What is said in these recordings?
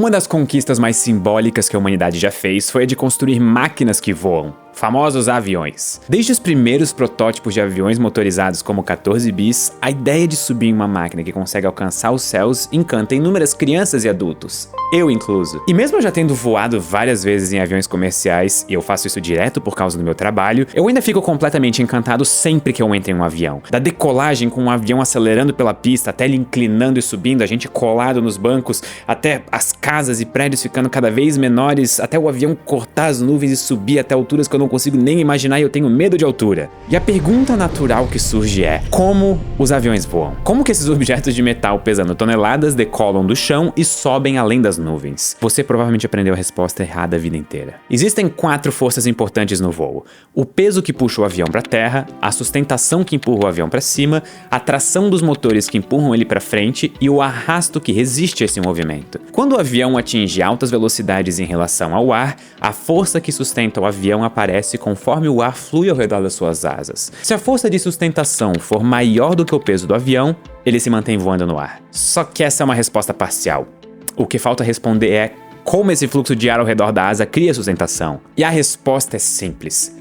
Uma das conquistas mais simbólicas que a humanidade já fez foi a de construir máquinas que voam, famosos aviões. Desde os primeiros protótipos de aviões motorizados como o 14 bis, a ideia de subir em uma máquina que consegue alcançar os céus encanta inúmeras crianças e adultos, eu incluso. E mesmo eu já tendo voado várias vezes em aviões comerciais, e eu faço isso direto por causa do meu trabalho, eu ainda fico completamente encantado sempre que eu entro em um avião. Da decolagem com o avião acelerando pela pista, até ele inclinando e subindo, a gente colado nos bancos, até as casas e prédios ficando cada vez menores, até o avião cortar as nuvens e subir até alturas que eu não consigo nem imaginar e eu tenho medo de altura. E a pergunta natural que surge é: como os aviões voam? Como que esses objetos de metal pesando toneladas decolam do chão e sobem além das nuvens? Você provavelmente aprendeu a resposta errada a vida inteira. Existem 4 forças importantes no voo: o peso que puxa o avião para a terra, a sustentação que empurra o avião para cima, a tração dos motores que empurram ele para frente e o arrasto que resiste a esse movimento. Quando o avião atinge altas velocidades em relação ao ar, a força que sustenta o avião aparece conforme o ar flui ao redor das suas asas. Se a força de sustentação for maior do que o peso do avião, ele se mantém voando no ar. Só que essa é uma resposta parcial. O que falta responder é como esse fluxo de ar ao redor da asa cria sustentação. E a resposta é simples.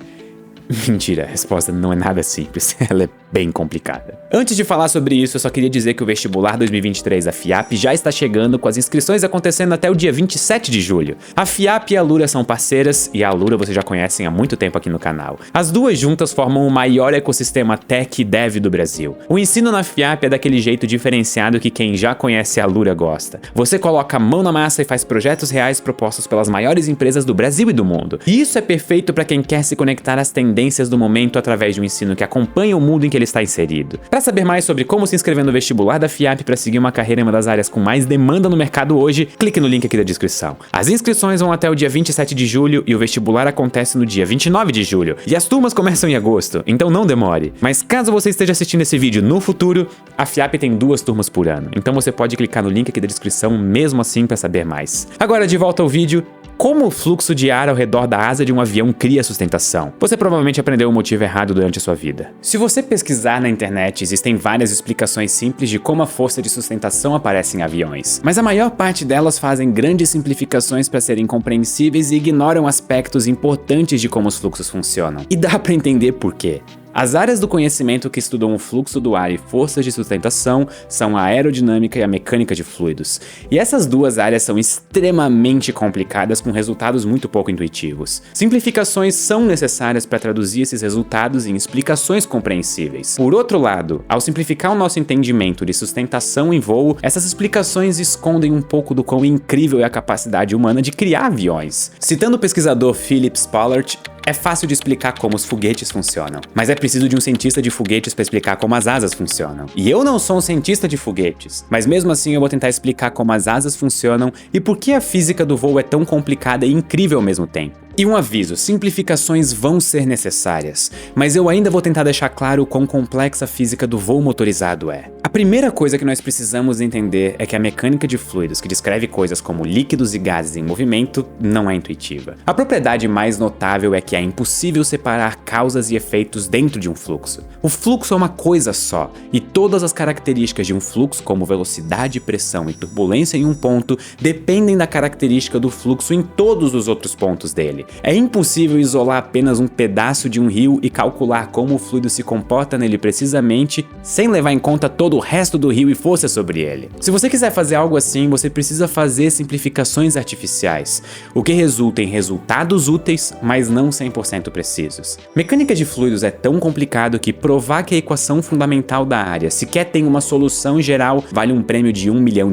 Mentira, a resposta não é nada simples, ela é bem complicada. Antes de falar sobre isso, eu só queria dizer que o vestibular 2023 da FIAP já está chegando, com as inscrições acontecendo até o dia 27 de julho. A FIAP e a Alura são parceiras, e a Alura vocês já conhecem há muito tempo aqui no canal. As duas juntas formam o maior ecossistema tech e dev do Brasil. O ensino na FIAP é daquele jeito diferenciado que quem já conhece a Alura gosta. Você coloca a mão na massa e faz projetos reais propostos pelas maiores empresas do Brasil e do mundo. E isso é perfeito para quem quer se conectar às tendências do momento através de um ensino que acompanha o mundo em que ele está inserido. Para saber mais sobre como se inscrever no vestibular da FIAP para seguir uma carreira em uma das áreas com mais demanda no mercado hoje, clique no link aqui da descrição. As inscrições vão até o dia 27 de julho e o vestibular acontece no dia 29 de julho. E as turmas começam em agosto, então não demore. Mas caso você esteja assistindo esse vídeo no futuro, a FIAP tem 2 turmas por ano, então você pode clicar no link aqui da descrição mesmo assim para saber mais. Agora de volta ao vídeo. Como o fluxo de ar ao redor da asa de um avião cria sustentação? Você provavelmente aprendeu o motivo errado durante a sua vida. Se você pesquisar na internet, existem várias explicações simples de como a força de sustentação aparece em aviões, mas a maior parte delas fazem grandes simplificações para serem compreensíveis e ignoram aspectos importantes de como os fluxos funcionam. E dá para entender por quê. As áreas do conhecimento que estudam o fluxo do ar e forças de sustentação são a aerodinâmica e a mecânica de fluidos. E essas duas áreas são extremamente complicadas com resultados muito pouco intuitivos. Simplificações são necessárias para traduzir esses resultados em explicações compreensíveis. Por outro lado, ao simplificar o nosso entendimento de sustentação em voo, essas explicações escondem um pouco do quão incrível é a capacidade humana de criar aviões. Citando o pesquisador Philip Spallert, é fácil de explicar como os foguetes funcionam, mas é preciso de um cientista de foguetes para explicar como as asas funcionam. E eu não sou um cientista de foguetes, mas mesmo assim eu vou tentar explicar como as asas funcionam e por que a física do voo é tão complicada e incrível ao mesmo tempo. E um aviso, simplificações vão ser necessárias, mas eu ainda vou tentar deixar claro o quão complexa a física do voo motorizado é. A primeira coisa que nós precisamos entender é que a mecânica de fluidos, que descreve coisas como líquidos e gases em movimento, não é intuitiva. A propriedade mais notável é que é impossível separar causas e efeitos dentro de um fluxo. O fluxo é uma coisa só, e todas as características de um fluxo, como velocidade, pressão e turbulência em um ponto, dependem da característica do fluxo em todos os outros pontos dele. É impossível isolar apenas um pedaço de um rio e calcular como o fluido se comporta nele precisamente, sem levar em conta todo o resto do rio e força sobre ele. Se você quiser fazer algo assim, você precisa fazer simplificações artificiais, o que resulta em resultados úteis, mas não 100% precisos. Mecânica de fluidos é tão complicado que provar que a equação fundamental da área sequer tem uma solução geral vale um prêmio de $1 milhão.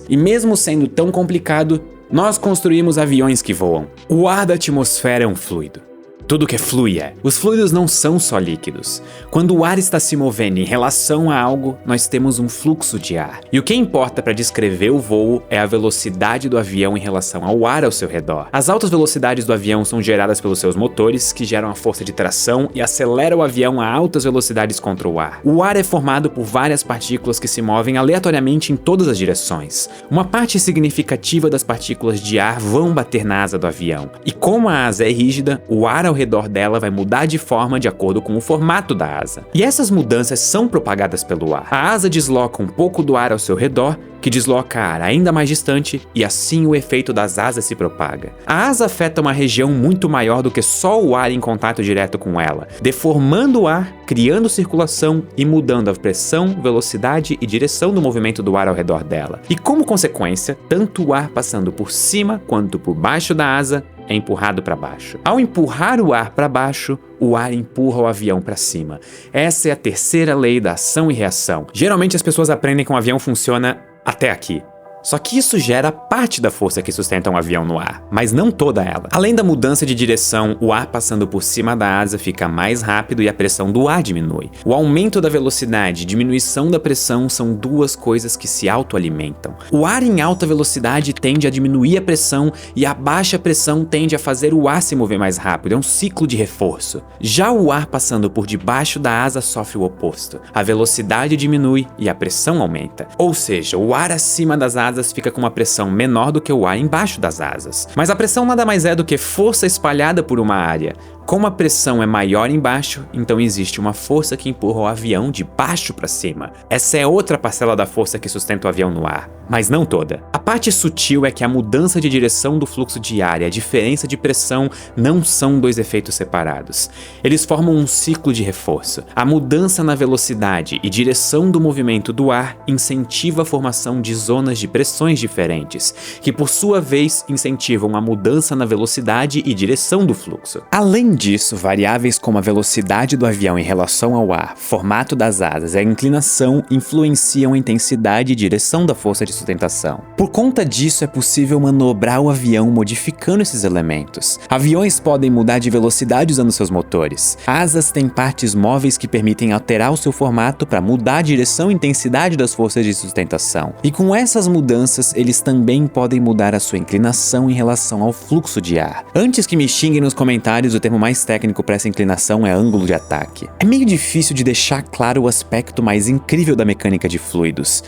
E mesmo sendo tão complicado, nós construímos aviões que voam. O ar da atmosfera é um fluido. Tudo que flui é. Os fluidos não são só líquidos. Quando o ar está se movendo em relação a algo, nós temos um fluxo de ar. E o que importa para descrever o voo é a velocidade do avião em relação ao ar ao seu redor. As altas velocidades do avião são geradas pelos seus motores, que geram a força de tração e aceleram o avião a altas velocidades contra o ar. O ar é formado por várias partículas que se movem aleatoriamente em todas as direções. Uma parte significativa das partículas de ar vão bater na asa do avião. E como a asa é rígida, o ar ao redor dela vai mudar de forma de acordo com o formato da asa. E essas mudanças são propagadas pelo ar. A asa desloca um pouco do ar ao seu redor, que desloca ar ainda mais distante, e assim o efeito das asas se propaga. A asa afeta uma região muito maior do que só o ar em contato direto com ela, deformando o ar, criando circulação e mudando a pressão, velocidade e direção do movimento do ar ao redor dela. E como consequência, tanto o ar passando por cima quanto por baixo da asa é empurrado para baixo. Ao empurrar o ar para baixo, o ar empurra o avião para cima. Essa é a terceira lei da ação e reação. Geralmente as pessoas aprendem que um avião funciona até aqui. Só que isso gera parte da força que sustenta um avião no ar, mas não toda ela. Além da mudança de direção, o ar passando por cima da asa fica mais rápido e a pressão do ar diminui. O aumento da velocidade e diminuição da pressão são duas coisas que se autoalimentam. O ar em alta velocidade tende a diminuir a pressão e a baixa pressão tende a fazer o ar se mover mais rápido, é um ciclo de reforço. Já o ar passando por debaixo da asa sofre o oposto. A velocidade diminui e a pressão aumenta. Ou seja, o ar acima das asas fica com uma pressão menor do que o ar embaixo das asas. Mas a pressão nada mais é do que força espalhada por uma área. Como a pressão é maior embaixo, então existe uma força que empurra o avião de baixo para cima. Essa é outra parcela da força que sustenta o avião no ar, mas não toda. A parte sutil é que a mudança de direção do fluxo de ar e a diferença de pressão não são dois efeitos separados. Eles formam um ciclo de reforço. A mudança na velocidade e direção do movimento do ar incentiva a formação de zonas de pressões diferentes, que por sua vez incentivam a mudança na velocidade e direção do fluxo. Além disso, variáveis como a velocidade do avião em relação ao ar, formato das asas e a inclinação influenciam a intensidade e direção da força de sustentação. Por conta disso, é possível manobrar o avião modificando esses elementos. Aviões podem mudar de velocidade usando seus motores. Asas têm partes móveis que permitem alterar o seu formato para mudar a direção e intensidade das forças de sustentação. E com essas mudanças, eles também podem mudar a sua inclinação em relação ao fluxo de ar. Antes que me xinguem nos comentários, o termo mais técnico para essa inclinação é ângulo de ataque. É meio difícil de deixar claro o aspecto mais incrível da mecânica de fluidos.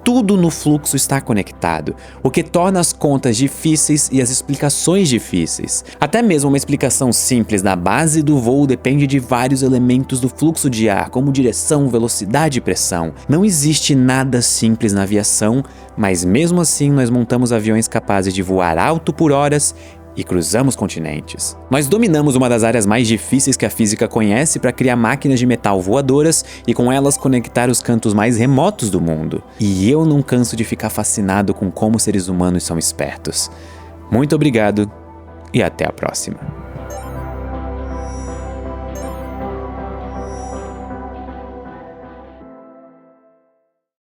Tudo no fluxo está conectado, o que torna as contas difíceis e as explicações difíceis. Até mesmo uma explicação simples da base do voo depende de vários elementos do fluxo de ar, como direção, velocidade e pressão. Não existe nada simples na aviação, mas mesmo assim nós montamos aviões capazes de voar alto por horas e cruzamos continentes. Nós dominamos uma das áreas mais difíceis que a física conhece para criar máquinas de metal voadoras e com elas conectar os cantos mais remotos do mundo. E eu não canso de ficar fascinado com como seres humanos são espertos. Muito obrigado e até a próxima.